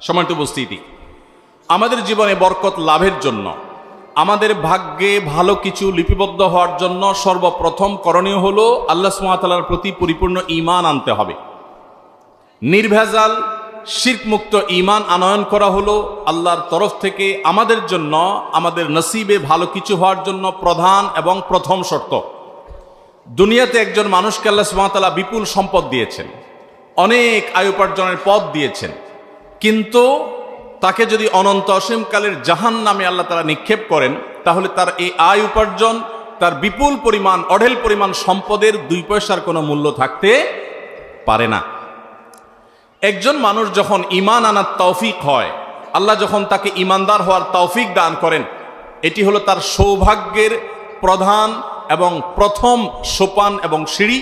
সম্মানিত উপস্থিতি, আমাদের জীবনে বরকত লাভের জন্য, আমাদের ভাগ্যে ভালো কিছু লিপিবদ্ধ হওয়ার জন্য সর্বপ্রথম করণীয় হলো আল্লাহ সুবহানাহু ওয়া তাআলার প্রতি পরিপূর্ণ ঈমান আনতে হবে। নির্ভেজাল শিরকমুক্ত ঈমান আনয়ন করা হলো আল্লাহর তরফ থেকে আমাদের জন্য, আমাদের নসিবে ভালো কিছু হওয়ার জন্য প্রধান এবং প্রথম শর্ত। দুনিয়াতে একজন মানুষকে আল্লাহ সুবহানাহু ওয়া তাআলা বিপুল সম্পদ দিয়েছেন, অনেক আয় উপার্জনের পথ দিয়েছেন, কিন্তু তাকে যদি অনন্ত অসীমকালের জাহান্নামে আল্লাহ তাআলা নিক্ষেপ করেন, তাহলে তার এই আয় উপার্জন, তার বিপুল পরিমাণ, অঢেল পরিমাণ সম্পদের 2 পয়সার কোনো মূল্য থাকতে পারে না। একজন মানুষ যখন ঈমান আনার তৌফিক হয়, আল্লাহ যখন তাকে ঈমানদার হওয়ার তৌফিক দান করেন, এটি হলো তার সৌভাগ্যের প্রধান এবং প্রথম সোপান এবং সিঁড়ি।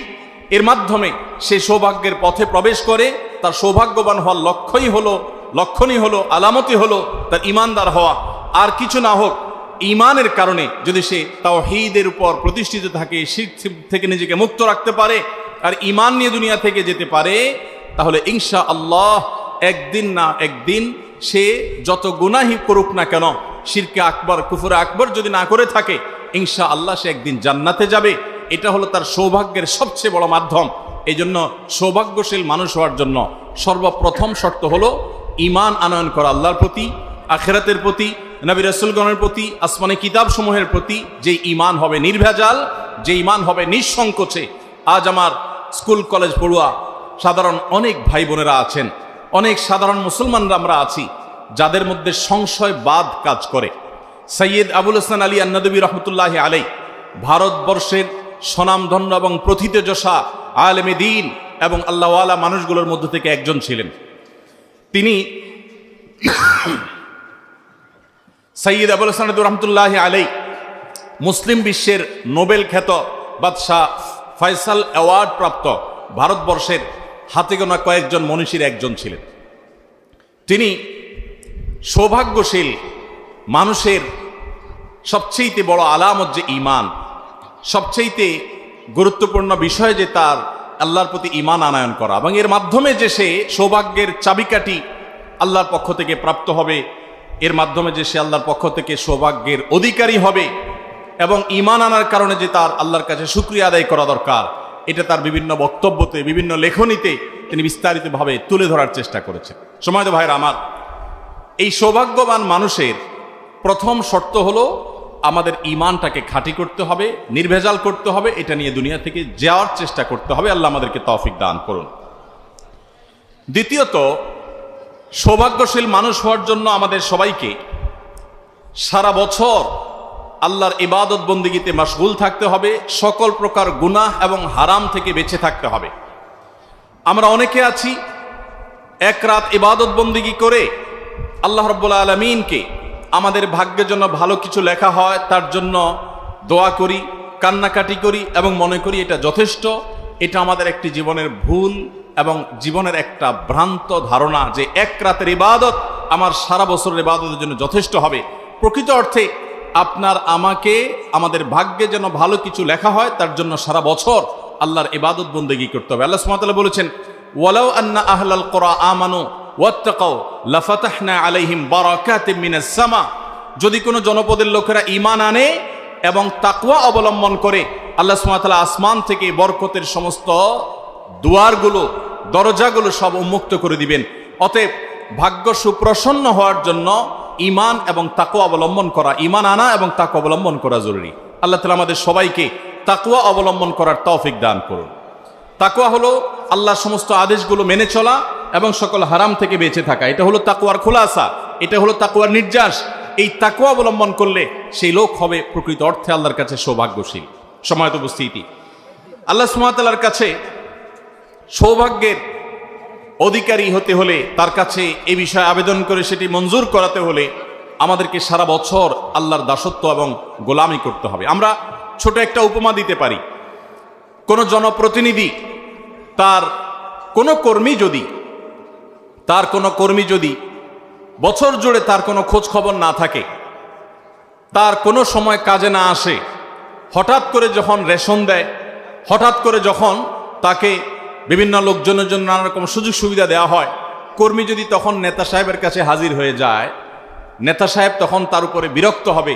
এর মাধ্যমে সে সৌভাগ্যের পথে প্রবেশ করে। তার সৌভাগ্যবান হওয়ার লক্ষণই হলো আলামতই হলো তার ঈমানদার হওয়া। আর কিছু না হোক, ঈমানের কারণে যদি সে তাওহীদের উপর প্রতিষ্ঠিত থাকে, শিরক থেকে নিজেকে মুক্ত রাখতে পারে আর ঈমান নিয়ে দুনিয়া থেকে যেতে পারে, তাহলে ইনশাআল্লাহ একদিন না একদিন সে যত গুনাহই করুক না কেন, শিরকে আকবর, কুফরে আকবর যদি না করে থাকে, ইনশাআল্লাহ সে একদিন জান্নাতে যাবে। এটা হলো তার সৌভাগ্যের সবচেয়ে বড় মাধ্যম। এই জন্য সৌভাগ্যশীল মানুষ হওয়ার জন্য সর্বপ্রথম শর্ত হলো ঈমান আনয়ন করা আল্লাহর প্রতি, আখিরাতের প্রতি, নবী রাসূলগণের প্রতি, আসমানি কিতাবসমূহের প্রতি। যে ঈমান হবে নির্ভেজাল, যে ঈমান হবে নিঃসংকোচে। আজ আমার স্কুল কলেজ পড়ুয়া সাধারণ অনেক ভাই বোনেরা আছেন, অনেক সাধারণ মুসলমানরা আমরা আছি, যাদের মধ্যে সংশয়বাদ কাজ করে। সৈয়দ আবুল হাসান আলী আন-নদভী রহমতুল্লাহি আলাইহি ভারতবর্ষের স্বনামধন্য এবং প্রথিতযশা আলেমে দ্বীন এবং আল্লাহওয়ালা মানুষগুলোর মধ্য থেকে একজন ছিলেন। তিনি সৈয়দ আবুল হাসান রহমতুল্লাহি আলাইহি মুসলিম বিশ্বের নোবেল খ্যাত বাদশাহ ফয়সাল অ্যাওয়ার্ড প্রাপ্ত ভারতবর্ষের হাতে গোনা কয়েকজন মনীষীর একজন ছিলেন। তিনি সৌভাগ্যশীল মানুষের সবচেয়ে বড় আলামত যে ঈমান, সবচেয়ে গুরুত্বপূর্ণ বিষয় যে তার আল্লাহর প্রতি ঈমান আনয়ন করা, এবং এর মাধ্যমে যে সে সৌভাগ্যের চাবিকাঠি আল্লাহর পক্ষ থেকে প্রাপ্ত হবে, এর মাধ্যমে যে সে আল্লাহর পক্ষ থেকে সৌভাগ্যের অধিকারী হবে, এবং ঈমান আনার কারণে যে তার আল্লাহর কাছে শুকরিয়া আদায় করা দরকার, এটা তার বিভিন্ন বক্তব্যতে, বিভিন্ন লেখনীতে তিনি বিস্তারিতভাবে তুলে ধরার চেষ্টা করেছেন। সময়ত ভাইরা আমার, এই সৌভাগ্যবান মানুষের প্রথম শর্ত হলো আমাদের ঈমানটাকে খাঁটি করতে হবে, নির্ভেজাল করতে হবে। এটা নিয়ে দুনিয়া থেকে যাওয়ার চেষ্টা করতে হবে। আল্লাহ আমাদেরকে তৌফিক দান করুন। দ্বিতীয়ত, সৌভাগ্যশীল মানুষ হওয়ার জন্য আমাদের সবাইকে সারা বছর আল্লাহর ইবাদত বন্দেগীতে মশগুল থাকতে হবে, সকল প্রকার গুনাহ এবং হারাম থেকে বেঁচে থাকতে হবে। আমরা অনেকে আছি এক রাত ইবাদত বন্দেগী করে আল্লাহ রাব্বুল আলামিনকে আমাদের ভাগ্যের জন্য ভালো কিছু লেখা হয় তার জন্য দোয়া করি, কান্নাকাটি করি এবং মনে করি এটা যথেষ্ট। এটা আমাদের একটি জীবনের ভুল এবং জীবনের একটা ভ্রান্ত ধারণা যে এক রাতের ইবাদত আমার সারা বছরের ইবাদতের জন্য যথেষ্ট হবে। প্রকৃত অর্থে আপনার আমাকে আমাদের ভাগ্যে যেন ভালো কিছু লেখা হয় তার জন্য সারা বছর আল্লাহর ইবাদত বন্দেগী করতে হবে। আল্লাহ সুবহানাহু ওয়া তাআলা বলেছেন, ওয়ালাউ আন্না আহলাল কুরা আমানু ওয়াত্তাকাউ লাফাতাহনা আলাইহিম বারাকাতিম মিনাস সামা। যদি কোনো জনপদের লোকেরা ঈমান আনে এবং তাকওয়া অবলম্বন করে, আল্লাহ সুবহানাহু ওয়া তাআলা আসমান থেকে বরকতের সমস্ত দুয়ারগুলো, দরজাগুলো সব উন্মুক্ত করে দিবেন। অতএব ভাগ্য সুপ্রসন্ন হওয়ার জন্য ঈমান এবং তাকওয়া অবলম্বন করা, ঈমান আনা এবং তাকওয়া অবলম্বন করা জরুরি। আল্লাহ তাআলা আমাদের সবাইকে তাকওয়া অবলম্বন করার তৌফিক দান করুন। তাকওয়া হলো আল্লাহর সমস্ত আদেশগুলো মেনে চলা এবং সকল হারাম থেকে বেঁচে থাকা। এটা হলো তাকওয়ার খোলাসা, এটা হলো তাকওয়ার নির্যাস। এই তাকওয়া অবলম্বন করলে সেই লোক হবে প্রকৃত অর্থে আল্লাহর কাছে সৌভাগ্যশীল। সময়ত উপস্থিতি, আল্লাহ সুবহানাহু ওয়া তাআলার কাছে সৌভাগ্যের অধিকারী হতে হলে, তার কাছে এই বিষয়ে আবেদন করে সেটি মঞ্জুর করাতে হলে আমাদেরকে সারা বছর আল্লাহর দাসত্ব এবং গোলামি করতে হবে। আমরা ছোট একটা উপমা দিতে পারি। কোনো জনপ্রতিনিধি তার কোনো কর্মী যদি বছর জুড়ে তার কোনো খোঁজ খবর না থাকে, তার কোনো সময় কাজে না আসে, হঠাৎ করে যখন রেশন দেয়, হঠাৎ করে যখন তাকে বিভিন্ন লোকজনের জন্য নানা রকম সুযোগ সুবিধা দেওয়া হয়, কর্মী যদি তখন নেতা সাহেবের কাছে হাজির হয়ে যায়, নেতা সাহেব তখন তার উপরে বিরক্ত হবে,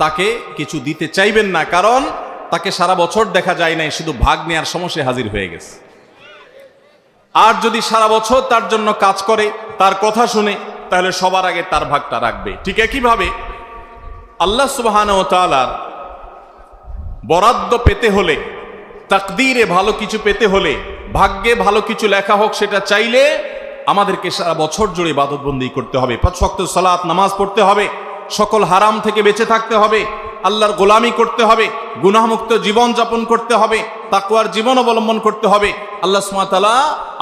তাকে কিছু দিতে চাইবেন না, কারণ তাকে সারা বছর দেখা যায় নাই, শুধু ভাগ নেওয়ার সমস্যা হাজির হয়ে গেছে। আর যদি সারা বছর তার জন্য কাজ করে, তার কথা শুনে, তাহলে সবার আগে তার ভাগটা রাখবে। ঠিক একইভাবে আল্লাহ সুবহানাহু ওয়া তাআলার বরাদ্দ পেতে হলে, তাকদীরে ভালো কিছু পেতে হলে, ভাগ্যে ভালো কিছু লেখা হোক সেটা চাইলে আমাদেরকে সারা বছর জুড়ে ইবাদতবন্দি করতে হবে, 5 ওয়াক্ত সালাত নামাজ পড়তে হবে, সকল হারাম থেকে বেঁচে থাকতে হবে, আল্লাহর গোলামি করতে হবে, গুনাহমুক্ত জীবন যাপন করতে হবে, তাকওয়ার জীবন অবলম্বন করতে হবে। আল্লাহ সুবহানাহু ওয়া তাআলা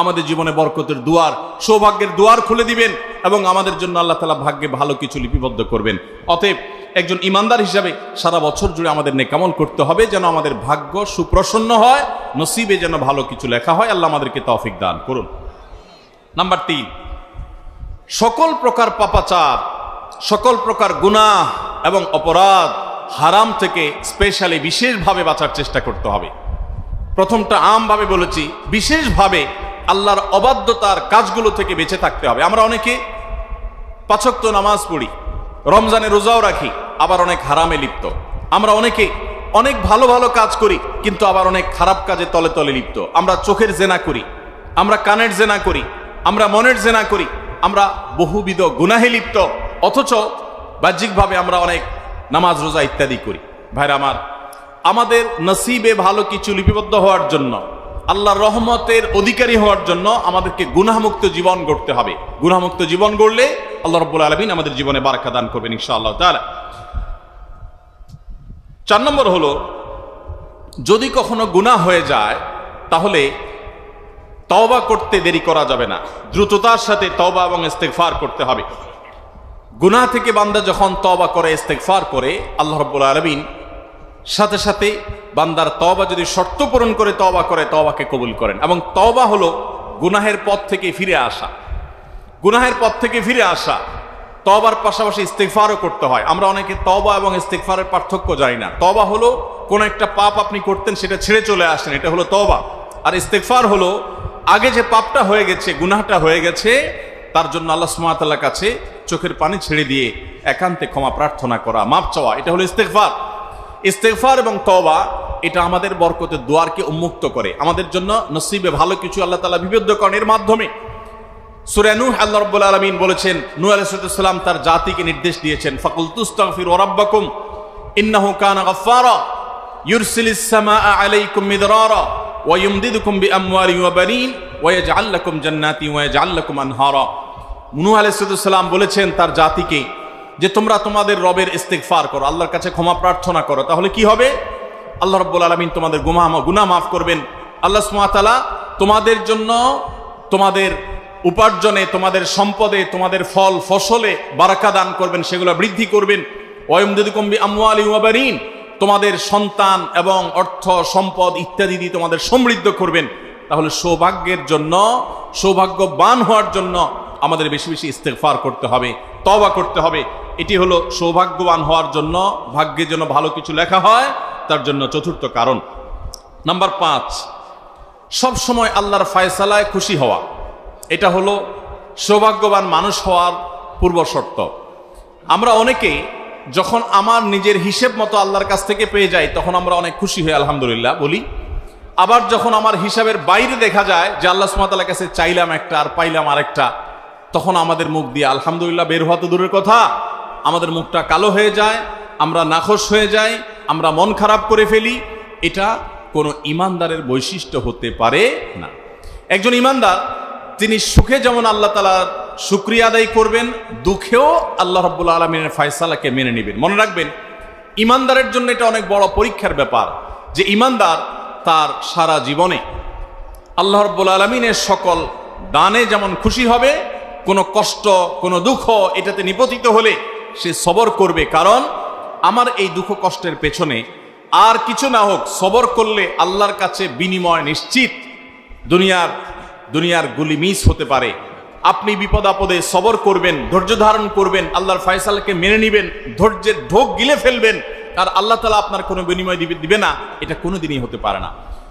আমাদের জীবনে বরকতের দুয়ার, সৌভাগ্যের দুয়ার খুলে দিবেন এবং আমাদের জন্য আল্লাহ তাআলা ভাগ্যে ভালো কিছু লিপিবদ্ধ করবেন। অতএব একজন ইমানদার হিসাবে সারা বছর জুড়ে আমাদের নেকামল করতে হবে, যেন আমাদের ভাগ্য সুপ্রসন্ন হয়, নসিবে যেন ভালো কিছু লেখা হয়। আল্লাহ আমাদেরকে তৌফিক দান করুন। নাম্বার 3, সকল প্রকার পাপাচার, সকল প্রকার গুনাহ এবং অপরাধ, হারাম থেকে স্পেশালি বিশেষভাবে বাঁচার চেষ্টা করতে হবে। প্রথমটা আমভাবে বলেছি, বিশেষভাবে আল্লাহর অবাধ্যতার কাজগুলো থেকে বেঁচে থাকতে হবে। আমরা অনেকে 5 ওয়াক্ত নামাজ পড়ি, রমজানে রোজাও রাখি, আবার অনেক হারামে লিপ্ত। আমরা অনেকে অনেক ভালো ভালো কাজ করি, কিন্তু আবার অনেক খারাপ কাজে তলে তলে লিপ্ত। আমরা চোখের জেনা করি, আমরা কানের জেনা করি, আমরা মনের জেনা করি, আমরা বহুবিধ গুনাহে লিপ্ত, অথচ বাহ্যিকভাবে আমরা অনেক নামাজ রোজা ইত্যাদি করি। ভাইরা আমার, আমাদের নসিবে ভালো কিছু লিপিবদ্ধ হওয়ার জন্য, আল্লাহর রহমতের অধিকারী হওয়ার জন্য আমাদেরকে গুনাহমুক্ত জীবন গড়তে হবে। গুনাহমুক্ত জীবন গড়লে আল্লাহ রাব্বুল আলামিন আমাদের জীবনে বারাকা দান করবেন ইনশাআল্লাহ তাআলা। 4 নম্বর হলো, যদি কখনো গুনাহ হয়ে যায় তাহলে তওবা করতে দেরি করা যাবে না, দ্রুততার সাথে তওবা এবং ইস্তেগফার করতে হবে। গুনাহ থেকে বান্দা যখন তওবা করে, ইস্তেগফার করে, আল্লাহ রাব্বুল আলামিন সাথে সাথে বান্দার তওবা যদি শর্ত পূরণ করে তওবা করে, তওবাকে কবুল করেন। এবং তওবা হলো গুনাহের পথ থেকে ফিরে আসা, গুনাহের পথ থেকে ফিরে আসা। তওবার পাশাপাশি ইস্তেগফারও করতে হয়। আমরা অনেকে তওবা এবং ইস্তেগফারের পার্থক্য জানি না। তওবা হলো কোন একটা পাপ আপনি করতেন, সেটা ছেড়ে চলে আসেন, এটা হলো তওবা। আর ইস্তেগফার হলো আগে যে পাপটা হয়ে গেছে, গুনাহটা হয়ে গেছে, তার জন্য আল্লাহ সুবহানাহু ওয়া তাআলার কাছে চোখের পানি ছেড়ে দিয়ে একান্তে ক্ষমা প্রার্থনা করা, মাপ চাওয়া, এটা হলো ইস্তেগফার। ইস্তেগফার এবং তওবা এটা আমাদের বরকতের দুয়ারকে উন্মুক্ত করে, আমাদের জন্য নসিবে ভালো কিছু আল্লাহ তাআলা বিবদ্ধ করেন এর মাধ্যমে। সূরা নূহ আল্লাহ রাব্বুল আলামিন বলেছেন, নূহ আলাইহিস সালাম তার জাতিকে নির্দেশ দিয়েছেন, ফাকুলতুস্তাগফিরু রাব্বাকুম ইন্নাহু কানা গাফফারা ইউরসিলিস সামাআ আলাইকুম মিদরারা ওয়া ইউমদিদুকুম বিআমওয়ালিন ওয়া বানিন ওয়া ইয়াজআল লাকুম জান্নাতিন ওয়া ইয়াজআল লাকুম আনহারা। নূহ আলাইহিস সালাম বলেছেন তার জাতিকে যে তোমরা তোমাদের রবের ইস্তেগফার করো, আল্লাহর কাছে ক্ষমা প্রার্থনা করো, তাহলে কি হবে? আল্লাহ রাব্বুল আলামিন তোমাদের গুনাহ মাফ করবেন। আল্লাহ সুবহানাহু ওয়া তাআলা তোমাদের জন্য, তোমাদের উপার্জনে, তোমাদের সম্পদে, তোমাদের ফল ফসলে বারাকা দান করবেন, সেগুলো বৃদ্ধি করবেন। ওয়া ইউমদিদুকুম বিআমওয়ালিন ওয়া বানিন, তোমাদের সন্তান এবং অর্থ সম্পদ ইত্যাদি দিয়ে তোমাদের সমৃদ্ধ করবেন। তাহলে সৌভাগ্যের জন্য, সৌভাগ্যবান হওয়ার জন্য আমাদের বেশি বেশি ইস্তেগফার করতে হবে, তওবা করতে হবে। এটি হলো সৌভাগ্যবান হওয়ার জন্য, ভাগ্যের জন্য ভালো কিছু লেখা হয়, তার জন্য চতুর্থ কারণ। নাম্বার 5, সব সময় আল্লাহর ফয়সালায় খুশি হওয়া, এটা হলো সৌভাগ্যবান মানুষ হওয়ার পূর্ব শর্ত। আমরা অনেকে যখন আমার নিজের হিসেব মতো আল্লাহর কাছ থেকে পেয়ে যাই, তখন আমরা অনেক খুশি হই, আলহামদুলিল্লাহ বলি। আবার যখন আমার হিসাবের বাইরে দেখা যায় যে আল্লাহ সুবহানাহু ওয়া তাআলার কাছে চাইলাম একটা আর পাইলাম আরেকটা, তখন আমাদের মুখ দিয়ে আলহামদুলিল্লাহ বের হওয়া তো দূরের কথা, আমাদের মুখটা কালো হয়ে যায়, আমরা নাখোশ হয়ে যাই, আমরা মন খারাপ করে ফেলি। এটা কোনো ইমানদারের বৈশিষ্ট্য হতে পারে না। একজন ইমানদার তিনি সুখে যেমন আল্লাহ তাআলার শুকরিয়া আদায় করবেন, দুঃখেও আল্লাহ রাব্বুল আলামিনের ফয়সালাকে মেনে নেবেন। মনে রাখবেন, ইমানদারের জন্য এটা অনেক বড় পরীক্ষার ব্যাপার যে ইমানদার তার সারা জীবনে আল্লাহ রাব্বুল আলামিনের সকল দানে যেমন খুশি হবে, কোনো কষ্ট, কোনো দুঃখ এটাতে নিপতিত হলে সে সবর করবে। কারণ আমার এই দুঃখ কষ্টের পেছনে আর কিছু না হোক, সবর করলে আল্লাহর কাছে বিনিময় নিশ্চিত। দুনিয়ার গুলি মিস হতে পারে, আপনি বিপদ আপদে সবর করবেন, ধৈর্য ধারণ করবেন, আল্লাহর ফয়সালাকে মেনে নেবেন, ধৈর্যের ঢোক গিলে ফেলবেন, আর আল্লাহ তাআলা আপনার কোনো বিনিময় দিবে না, এটা কোনোদিনই হতে পারে না।